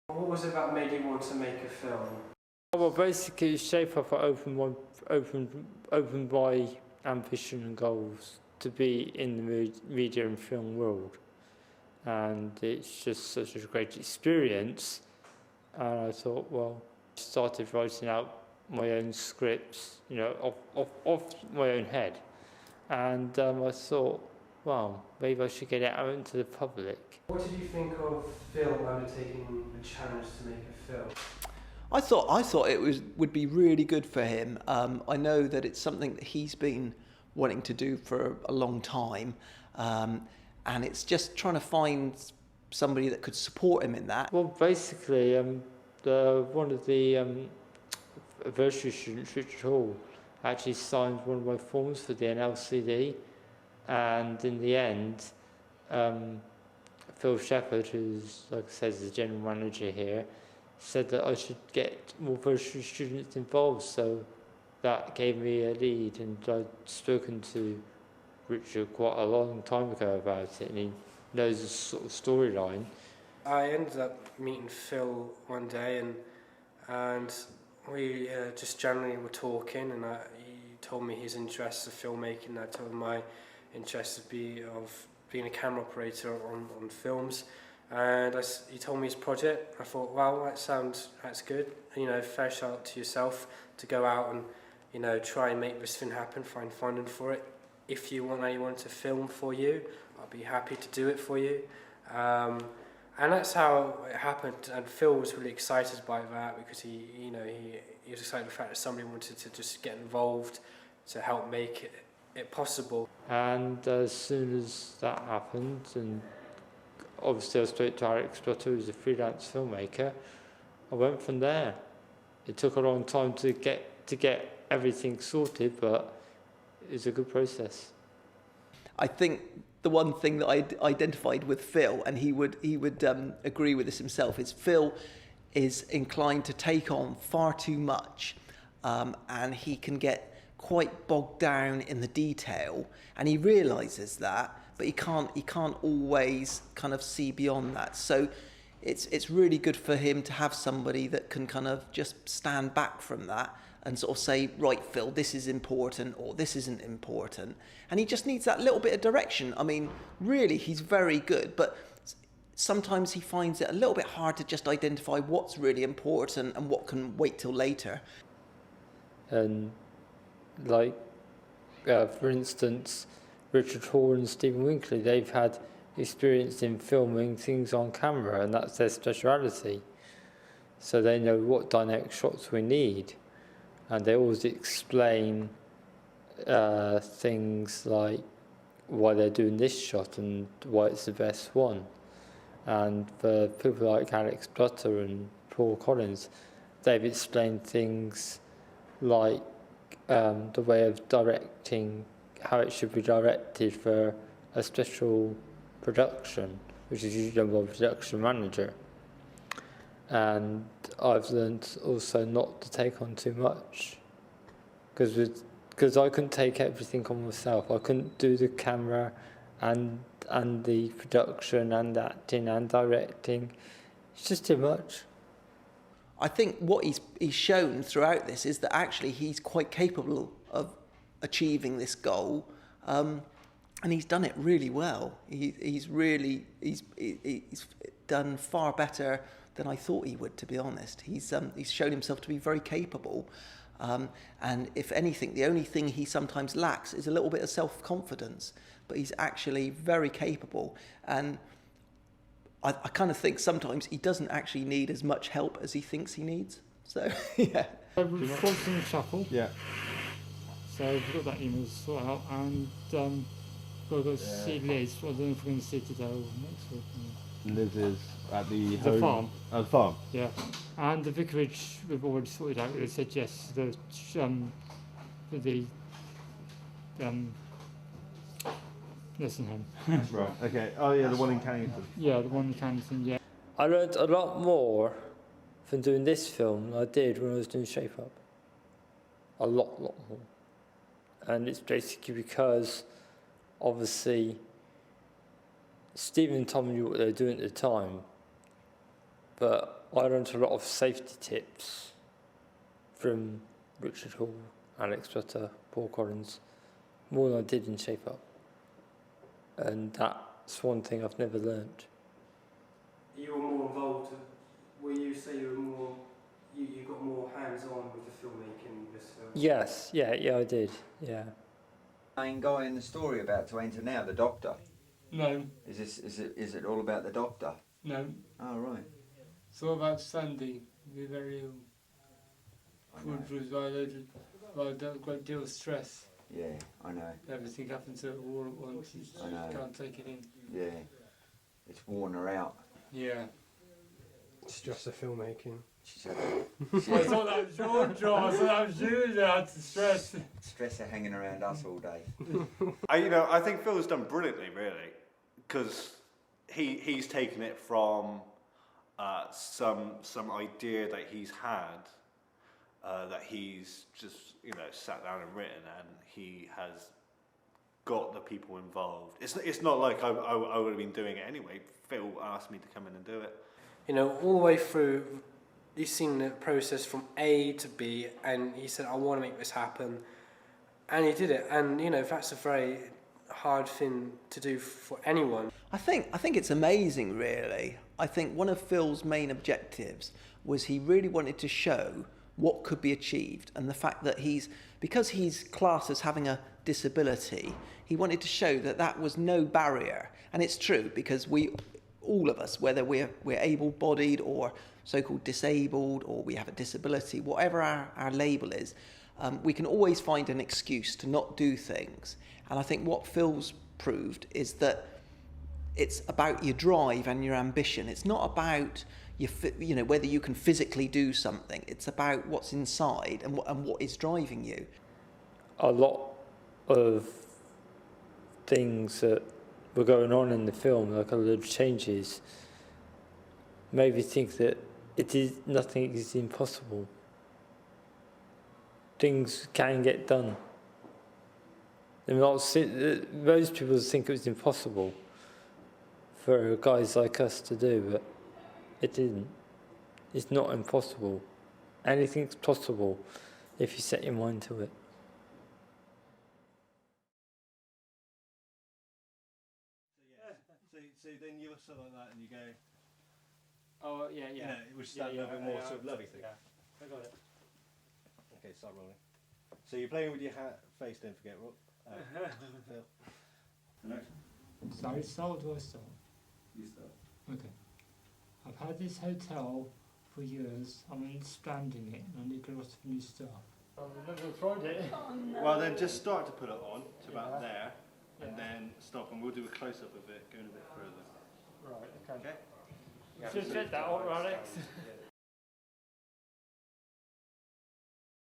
What was it that made you want to make a film? Well, basically, Shape Up opened my ambition and goals to be in the media and film world, and it's just such a great experience. And I thought, well, I started writing out my own scripts, off my own head, and I thought, well, maybe I should get it out into the public. What did you think of Phil undertaking the challenge to make a film? I thought it would be really good for him. I know that it's something that he's been wanting to do for a long time, and it's just trying to find somebody that could support him in that. Well, basically, one of the anniversary students, Richard Hall, actually signed one of my forms for the NLCD, and in the end, Phil Shepherd, who's, like I said, is the general manager here, said that I should get more tertiary students involved, so that gave me a lead, and I'd spoken to Richard quite a long time ago about it, and he knows the sort of storyline. I ended up meeting Phil one day, and we just generally were talking, and he told me his interest of filmmaking, and I told him my interest of being a camera operator on films. And he told me his project. I thought, wow, that's good. Fair shout out to yourself to go out and try and make this thing happen, find funding for it. If you want anyone to film for you, I'll be happy to do it for you. And that's how it happened. And Phil was really excited by that because he was excited by the fact that somebody wanted to just get involved to help make it possible. And as soon as that happened, and obviously I spoke to Alex Blotter, who's a freelance filmmaker, I went from there. It took a long time to get everything sorted, but it was a good process. I think the one thing that I identified with Phil, and he would agree with this himself, is Phil is inclined to take on far too much, and he can get quite bogged down in the detail, and he realises that, but he can't always kind of see beyond that. So it's really good for him to have somebody that can kind of just stand back from that and sort of say, right, Phil, this is important, or this isn't important. And he just needs that little bit of direction. I mean, really, he's very good, but sometimes he finds it a little bit hard to just identify what's really important and what can wait till later. And for instance, Richard Hall and Stephen Winkley, they've had experience in filming things on camera, and that's their speciality. So they know what dynamic shots we need, and they always explain things like why they're doing this shot and why it's the best one. And for people like Alex Blotter and Paul Collins, they've explained things like the way of directing, how it should be directed for a special production, which is usually done by a production manager. And I've learned also not to take on too much, because I couldn't take everything on myself. I couldn't do the camera and the production and acting and directing. It's just too much. I think what he's shown throughout this is that actually he's quite capable of achieving this goal, and he's done it really well. He's done far better than I thought he would, to be honest. He's shown himself to be very capable, and if anything, the only thing he sometimes lacks is a little bit of self-confidence, but he's actually very capable. And I kind of think sometimes he doesn't actually need as much help as he thinks he needs. So, yeah. We've gone through the shuffle. Yeah. So we've got that email to sort out, and we've got to see Liz. I don't know if we're going to see today or next week. Liz is at the farm. At the farm. Yeah. And the vicarage we've already sorted out. They said yes. For the nursing home. Right. Okay. Oh yeah, the one in Cannington. Yeah, the one in Cannington. Yeah. I learned a lot more from doing this film than I did when I was doing Shape Up. A lot more. And it's basically because, obviously, Stephen and Tom knew what they were doing at the time, but I learned a lot of safety tips from Richard Hall, Alex Trotter, Paul Collins, more than I did in Shape Up. And that's one thing I've never learned. You were more involved. Will you say you were more? You got more hands-on with the filmmaking this film? Yes, yeah, I did, yeah. Main guy in the story about to enter now, the doctor. No, Is it all about the doctor? no. Oh right. It's all about Sandy. We're very ill. I know. Food was violated by a great deal of stress. Yeah, I know. Everything happened to her all at once. She I know. can't take it in. Yeah. It's worn her out. Yeah. Stress of filmmaking. She's had I thought that was your job. I thought that was you that had to stress. stress of hanging around us all day. I think Phil's done brilliantly, really, because he's taken it from some idea that he's had, that he's just sat down and written, and he has got the people involved. It's not like I would have been doing it anyway. Phil asked me to come in and do it. All the way through, you've seen the process from A to B, and he said, I want to make this happen. And he did it. And, that's a very hard thing to do for anyone. I think it's amazing, really. I think one of Phil's main objectives was he really wanted to show what could be achieved, and the fact that because he's classed as having a disability, he wanted to show that that was no barrier. And it's true, because all of us, whether we're able-bodied or so-called disabled, or we have a disability, whatever our label is, we can always find an excuse to not do things. And I think what Phil's proved is that it's about your drive and your ambition. It's not about whether you can physically do something. It's about what's inside and what is driving you. A lot of things that were going on in the film, like a lot of changes, made me think that nothing is impossible. Things can get done. Most people think it was impossible for guys like us to do, but it didn't. It's not impossible. Anything's possible if you set your mind to it. So then you look like that and you go, Oh, yeah. which is that little bit more sort of lovey thing. Yeah, I got it. Okay, start rolling. So you're playing with your face, don't forget, Rob. Phil. Sorry, start or do I start? You start. Okay. I've had this hotel for years. I'm expanding it and I need a lot of new staff. I've never tried it. Well, then just start to put it on to about there, and then stop, and we'll do a close-up of it, going a bit further. Right, okay. Okay? Just get that, all right, Alex?